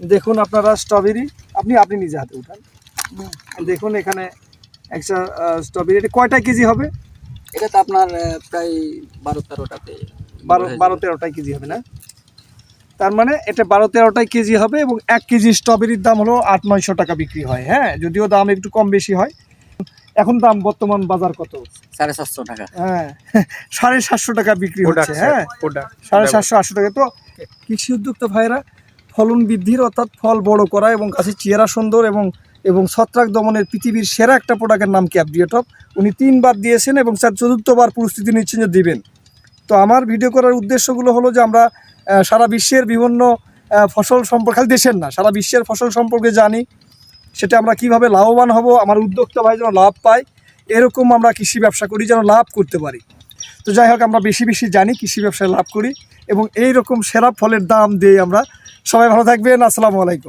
দেখুন আপনারা স্ট্রবেরি আপনি নিজে হাতে উঠান। দেখুন এখানে একটা স্ট্রবেরি, এটা কয়টা কেজি হবে? এটা তো আপনার প্রায় 12-13টাতে 12-13টাই কেজি হবে না? তার মানে এটা 12-13টাই কেজি হবে এবং 1 কেজি স্ট্রবেরির দাম হলো 800-900 টাকা বিক্রি হয়। হ্যাঁ, যদিও দাম একটু কম বেশি হয়। এখন দাম বর্তমান বাজার কত? 750 টাকা। হ্যাঁ, 750 টাকা বিক্রি হচ্ছে। হ্যাঁ, 750-800 টাকা। তো কৃষি উদ্যোক্তা ভাইরা ফলন বৃদ্ধির অর্থাৎ ফল বড় করা এবং গাছের চেহারা সুন্দর এবং ছত্রাক দমনের পৃথিবীর সেরা একটা প্রোডাক্টের নাম ক্যাপডিওটপ। উনি 3বার দিয়েছেন এবং স্যার 4র্থবার প্রস্তুতি নিচ্ছেন যে দিবেন। তো আমার ভিডিও করার উদ্দেশ্যগুলো হলো যে আমরা সারা বিশ্বের বিভিন্ন ফসল সম্পর্কে, খালি দেশের না, সারা বিশ্বের ফসল সম্পর্কে জানি, সেটা আমরা কিভাবে লাভবান হব, আমার উদ্যোক্তা ভাই যেন লাভ পায়, এরকম আমরা কৃষি ব্যবসা করি যেন লাভ করতে পারি। তো যাই হোক, আমরা বেশি বেশি জানি, কৃষি ব্যবসায় লাভ করি এবং এই রকম সেরা ফলের দাম দিয়ে আমরা। সবাই ভালো থাকবেন। আসসালামু আলাইকুম।